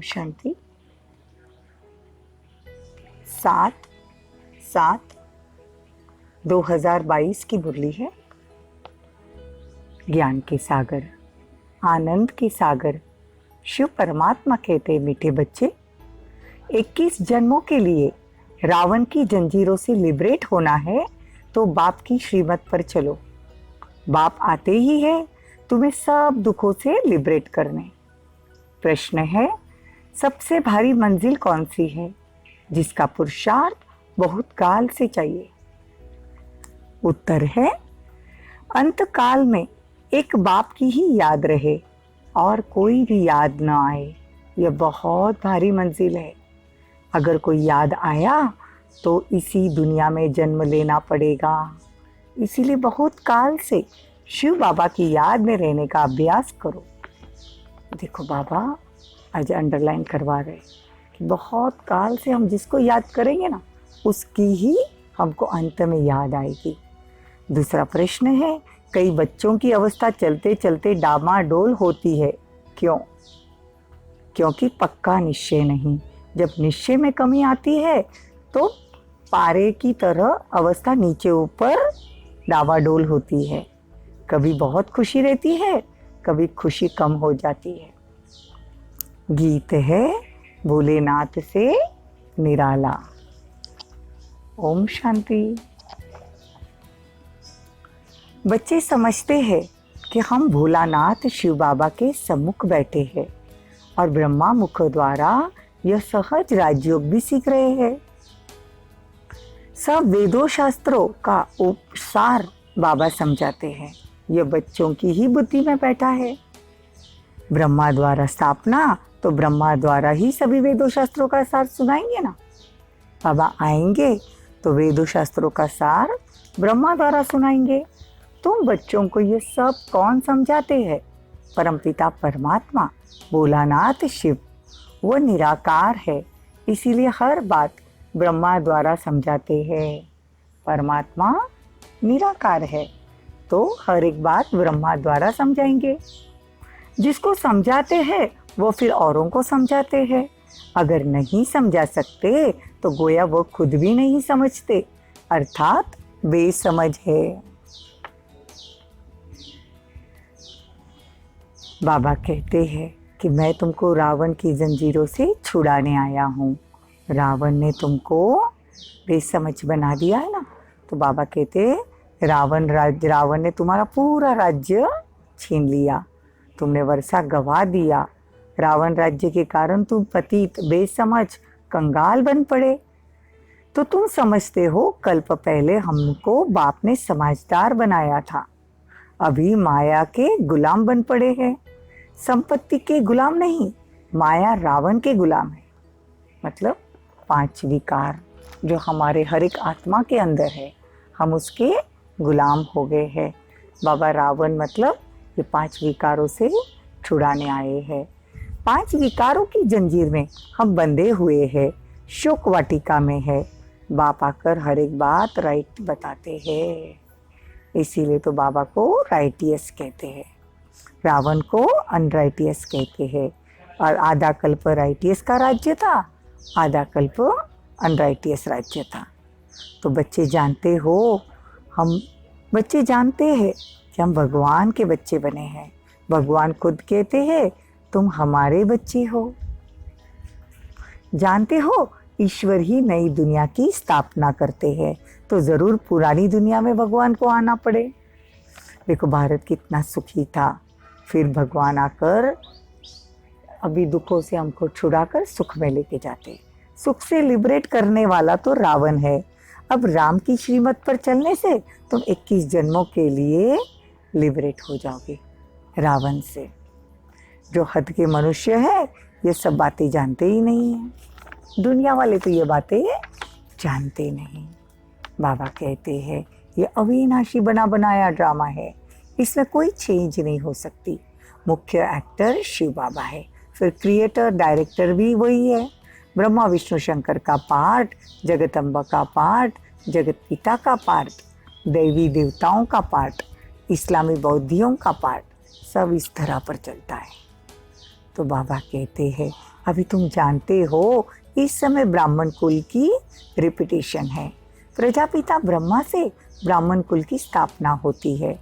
शांति। 7/7/2022 की मुरली है। ज्ञान के सागर, आनंद के सागर शिव परमात्मा कहते, मीठे बच्चे, 21 जन्मों के लिए रावण की जंजीरों से लिबरेट होना है तो बाप की श्रीमत पर चलो। बाप आते ही है तुम्हें सब दुखों से लिबरेट करने। प्रश्न है, सबसे भारी मंजिल कौन सी है जिसका पुरुषार्थ बहुत काल से चाहिए? उत्तर है, अंत काल में एक बाप की ही याद रहे और कोई भी याद न आए। यह बहुत भारी मंजिल है। अगर कोई याद आया तो इसी दुनिया में जन्म लेना पड़ेगा। इसीलिए बहुत काल से शिव बाबा की याद में रहने का अभ्यास करो। देखो बाबा आज अंडरलाइन करवा रहे कि बहुत काल से हम जिसको याद करेंगे ना उसकी ही हमको अंत में याद आएगी। दूसरा प्रश्न है, कई बच्चों की अवस्था चलते चलते डामाडोल होती है। क्यों? क्योंकि पक्का निश्चय नहीं। जब निश्चय में कमी आती है तो पारे की तरह अवस्था नीचे ऊपर डावाडोल होती है। कभी बहुत खुशी रहती है, कभी खुशी कम हो जाती है। गीत है भोलेनाथ से निराला। ओम शांति। बच्चे समझते हैं कि हम भोलानाथ शिव बाबा के सम्मुख बैठे हैं और ब्रह्मा मुख द्वारा यह सहज राजयोग भी सीख रहे हैं। सब वेदों शास्त्रों का उपसार बाबा समझाते हैं। यह बच्चों की ही बुद्धि में बैठा है। ब्रह्मा द्वारा स्थापना तो ब्रह्मा द्वारा ही सभी वेदों शास्त्रों का सार सुनाएंगे ना। बाबा आएंगे तो वेदों शास्त्रों का सार ब्रह्मा द्वारा सुनाएंगे। तुम बच्चों को ये सब कौन समझाते हैं? परमपिता परमात्मा भोलानाथ शिव। वो निराकार है, इसीलिए हर बात ब्रह्मा द्वारा समझाते हैं। परमात्मा निराकार है तो हर एक बात ब्रह्मा द्वारा समझाएंगे। जिसको समझाते हैं वो फिर औरों को समझाते हैं। अगर नहीं समझा सकते तो गोया वो खुद भी नहीं समझते, अर्थात बेसमझ है। बाबा कहते हैं कि मैं तुमको रावण की जंजीरों से छुड़ाने आया हूँ। रावण ने तुमको बेसमझ बना दिया है ना। तो बाबा कहते रावण ने तुम्हारा पूरा राज्य छीन लिया, तुमने वर्षा गवा दिया। रावण राज्य के कारण तुम पतित, बेसमझ, कंगाल बन पड़े। तो तुम समझते हो कल्प पहले हमको बाप ने समझदार बनाया था, अभी माया के गुलाम बन पड़े हैं। संपत्ति के गुलाम नहीं, माया रावण के गुलाम है। मतलब 5 विकार जो हमारे हर एक आत्मा के अंदर है, हम उसके गुलाम हो गए हैं। बाबा रावण मतलब ये 5 विकारों से छुड़ाने आए हैं। 5 विकारों की जंजीर में हम बंधे हुए हैं, शोक वाटिका में है। बाप आकर हर एक बात राइट बताते हैं। इसीलिए तो बाबा को राइटियस कहते हैं, रावण को अनराइटियस कहते हैं। और आधा कल्प राइटियस का राज्य था, आधा कल्प अनराइटियस राज्य था। तो बच्चे जानते हो, हम बच्चे जानते हैं कि हम भगवान के बच्चे बने हैं। भगवान खुद कहते हैं तुम हमारे बच्चे हो। जानते हो ईश्वर ही नई दुनिया की स्थापना करते हैं, तो ज़रूर पुरानी दुनिया में भगवान को आना पड़े। देखो भारत कितना सुखी था, फिर भगवान आकर अभी दुखों से हमको छुड़ाकर सुख में लेके जाते। सुख से लिबरेट करने वाला तो रावण है। अब राम की श्रीमत पर चलने से तुम 21 जन्मों के लिए लिबरेट हो जाओगे रावण से। जो हद के मनुष्य है ये सब बातें जानते ही नहीं हैं। दुनिया वाले तो ये बातें जानते नहीं। बाबा कहते हैं ये अविनाशी बना बनाया ड्रामा है, इसमें कोई चेंज नहीं हो सकती। मुख्य एक्टर शिव बाबा है, फिर क्रिएटर डायरेक्टर भी वही है। ब्रह्मा विष्णु शंकर का पार्ट, जगदम्बा का पार्ट, जगत पिता का पार्ट, देवी देवताओं का पार्ट, इस्लामी बौद्धियों का पार्ट, सब इस तरह पर चलता है। तो बाबा कहते हैं अभी तुम जानते हो इस समय ब्राह्मण कुल की रिपीटेशन है। प्रजापिता ब्रह्मा से ब्राह्मण कुल की स्थापना होती है।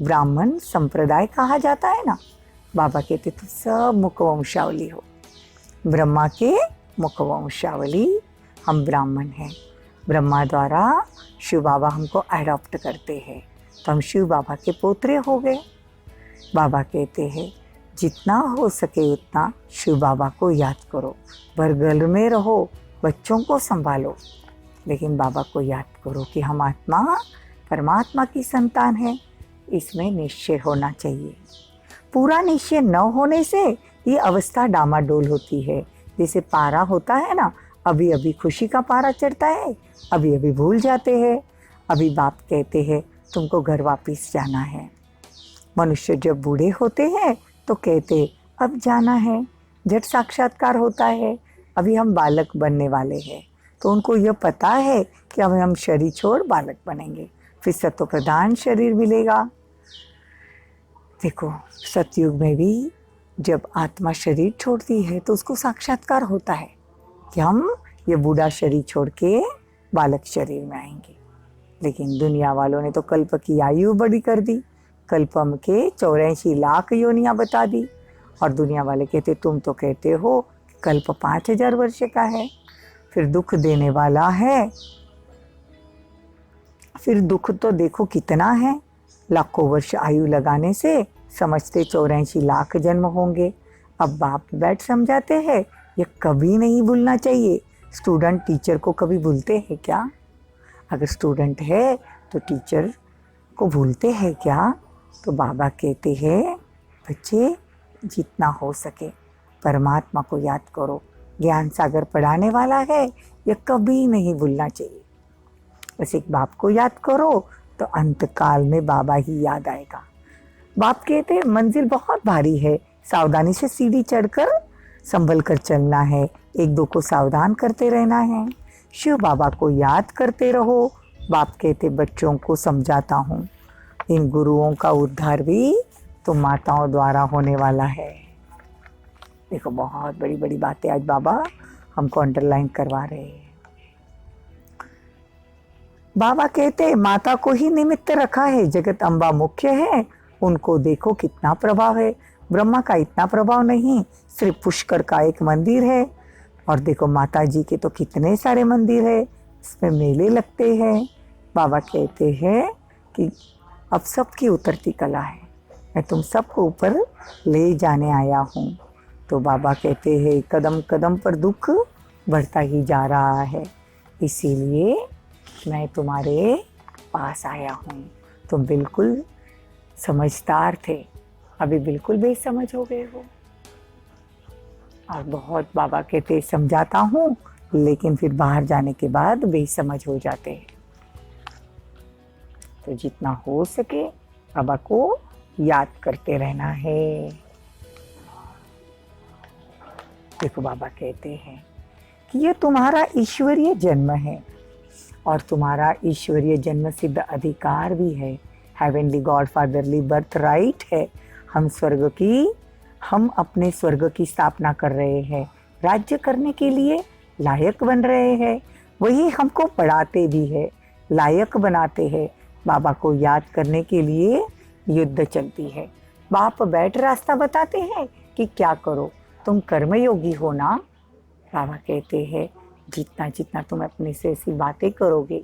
ब्राह्मण संप्रदाय कहा जाता है ना। बाबा कहते तुम सब मुखवंशावली हो, ब्रह्मा के मुखवंशावली, हम ब्राह्मण हैं। ब्रह्मा द्वारा शिव बाबा हमको अडॉप्ट करते हैं, तो हम शिव बाबा के पोतरे हो गए। बाबा कहते हैं जितना हो सके उतना शिव बाबा को याद करो, बरगल में रहो, बच्चों को संभालो, लेकिन बाबा को याद करो कि हम आत्मा परमात्मा की संतान है। इसमें निश्चय होना चाहिए। पूरा निश्चय न होने से ये अवस्था डामाडोल होती है। जैसे पारा होता है ना, अभी अभी खुशी का पारा चढ़ता है, अभी अभी भूल जाते हैं। अभी बाप कहते हैं तुमको घर वापस जाना है। मनुष्य जब बूढ़े होते हैं तो कहते अब जाना है, झट साक्षात्कार होता है, अभी हम बालक बनने वाले हैं। तो उनको यह पता है कि अब हम शरीर छोड़ बालक बनेंगे, फिर सत्व प्रधान शरीर मिलेगा। देखो सतयुग में भी जब आत्मा शरीर छोड़ती है तो उसको साक्षात्कार होता है कि हम ये बूढ़ा शरीर छोड़ के बालक शरीर में आएंगे। लेकिन दुनिया वालों ने तो कल्प की आयु बड़ी कर दी, कल्पम के 84 लाख योनियां बता दी। और दुनिया वाले कहते तुम तो कहते हो कल्प 5000 वर्ष का है, फिर दुख देने वाला है। फिर दुख तो देखो कितना है, लाखों वर्ष आयु लगाने से समझते 84 लाख जन्म होंगे। अब बाप बैठ समझाते हैं ये कभी नहीं भूलना चाहिए। स्टूडेंट टीचर को कभी भूलते हैं क्या? अगर स्टूडेंट है तो टीचर को भूलते हैं क्या? तो बाबा कहते हैं बच्चे जितना हो सके परमात्मा को याद करो। ज्ञान सागर पढ़ाने वाला है, ये कभी नहीं भूलना चाहिए। बस एक बाप को याद करो तो अंत काल में बाबा ही याद आएगा। बाप कहते हैं मंजिल बहुत भारी है, सावधानी से सीढ़ी चढ़कर संभल कर चलना है, एक दो को सावधान करते रहना है, शिव बाबा को याद करते रहो। बाप कहते बच्चों को समझाता हूँ इन गुरुओं का उद्धार भी तो माताओं द्वारा होने वाला है। देखो बहुत बड़ी बड़ी बातें आज बाबा हमको अंडरलाइन करवा रहे हैं। बाबा कहते माता को ही निमित्त रखा है, जगत अम्बा मुख्य है, उनको देखो कितना प्रभाव है। ब्रह्मा का इतना प्रभाव नहीं, सिर्फ पुष्कर का एक मंदिर है। और देखो माता जी के तो कितने सारे मंदिर है, इसमें मेले लगते हैं। बाबा कहते हैं कि अब सबकी उतरती कला है, मैं तुम सबको ऊपर ले जाने आया हूँ। तो बाबा कहते हैं कदम कदम पर दुख बढ़ता ही जा रहा है, इसीलिए मैं तुम्हारे पास आया हूँ। तुम बिल्कुल समझदार थे, अभी बिल्कुल बेसमझ हो गए हो। और बहुत बाबा कहते समझाता हूँ, लेकिन फिर बाहर जाने के बाद बेसमझ हो जाते हैं। तो जितना हो सके बाबा को याद करते रहना है। देखो बाबा कहते हैं कि ये तुम्हारा ईश्वरीय जन्म है और तुम्हारा ईश्वरीय जन्म सिद्ध अधिकार भी है, heavenly God fatherly birth right है। हम अपने स्वर्ग की स्थापना कर रहे हैं, राज्य करने के लिए लायक बन रहे हैं। वही हमको पढ़ाते भी है, लायक बनाते हैं। बाबा को याद करने के लिए युद्ध चलती है। बाप बैठ रास्ता बताते हैं कि क्या करो, तुम कर्मयोगी हो ना। बाबा कहते हैं जितना जितना तुम अपने से ऐसी बातें करोगे,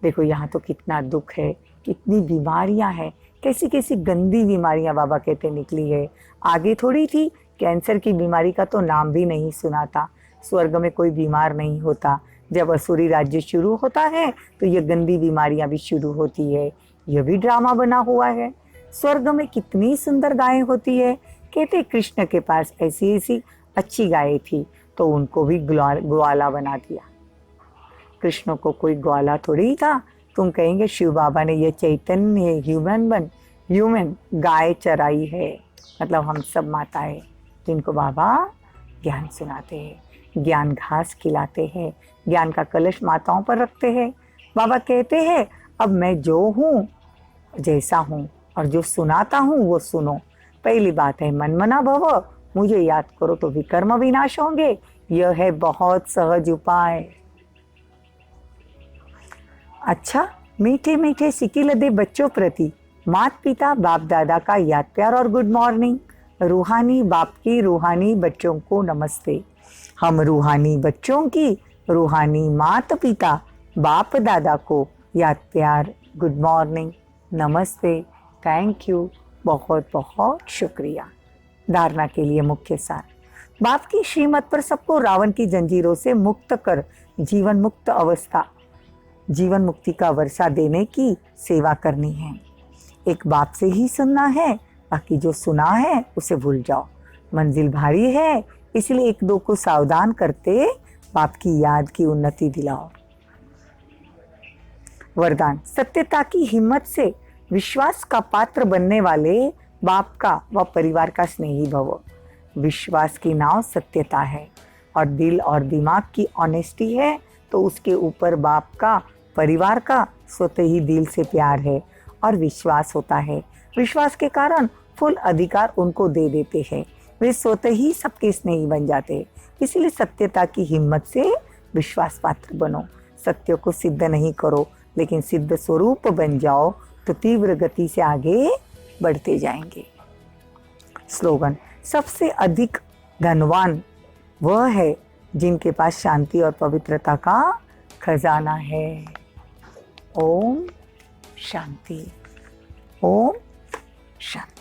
देखो यहाँ तो कितना दुख है, कितनी बीमारियाँ हैं, कैसी कैसी गंदी बीमारियाँ बाबा कहते निकली है। आगे थोड़ी थी, कैंसर की बीमारी का तो नाम भी नहीं सुना था। स्वर्ग में कोई बीमार नहीं होता, जब असुरी राज्य शुरू होता है तो ये गंदी बीमारियाँ भी शुरू होती है। यह भी ड्रामा बना हुआ है। स्वर्ग में कितनी सुंदर गायें होती है। कहते कृष्ण के पास ऐसी ऐसी अच्छी गायें थी तो उनको भी ग्वाला बना दिया। कृष्ण को कोई ग्वाला थोड़ी था। तुम कहेंगे शिव बाबा ने ये चैतन्य ह्यूमन गाय चराई है, मतलब हम सब माताएं जिनको बाबा ज्ञान सुनाते हैं, ज्ञान घास खिलाते हैं, ज्ञान का कलश माताओं पर रखते हैं। बाबा कहते हैं अब मैं जो हूँ जैसा हूँ और जो सुनाता हूँ वो सुनो। पहली बात है मन मना भव, मुझे याद करो तो विकर्म विनाश होंगे। यह है बहुत सहज उपाय। अच्छा, मीठे मीठे सिकिलदे बच्चों प्रति माता पिता बाप दादा का याद प्यार और गुड मॉर्निंग। रूहानी बाप की रूहानी बच्चों को नमस्ते। हम रूहानी बच्चों की रूहानी माता पिता बाप दादा को याद प्यार, गुड मॉर्निंग, नमस्ते, थैंक यू, बहुत बहुत शुक्रिया। धारणा के लिए मुख्य सार। बाप की श्रीमत पर सबको रावण की जंजीरों से मुक्त कर जीवन मुक्त अवस्था, जीवन मुक्ति का वर्षा देने की सेवा करनी है। एक बाप से ही सुनना है, बाकी जो सुना है उसे भूल जाओ। मंजिल भारी है, इसलिए एक दो को सावधान करते बाप की याद की उन्नति दिलाओ। वरदान। सत्यता की हिम्मत से विश्वास का पात्र बनने वाले बाप का व परिवार का स्नेही भव। विश्वास की नाव सत्यता है और दिल और दिमाग की ऑनेस्टी है, तो उसके ऊपर बाप का, परिवार का स्वतः ही दिल से प्यार है और विश्वास होता है। विश्वास के कारण फुल अधिकार उनको दे देते हैं, वे स्वतः ही सबके स्नेही बन जाते हैं। इसलिए सत्यता की हिम्मत से विश्वास पात्र बनो। सत्य को सिद्ध नहीं करो, लेकिन सिद्ध स्वरूप बन जाओ तो तीव्र गति से आगे बढ़ते जाएंगे। स्लोगन। सबसे अधिक धनवान वह है जिनके पास शांति और पवित्रता का खजाना है। ओम शांति। ओम शांति।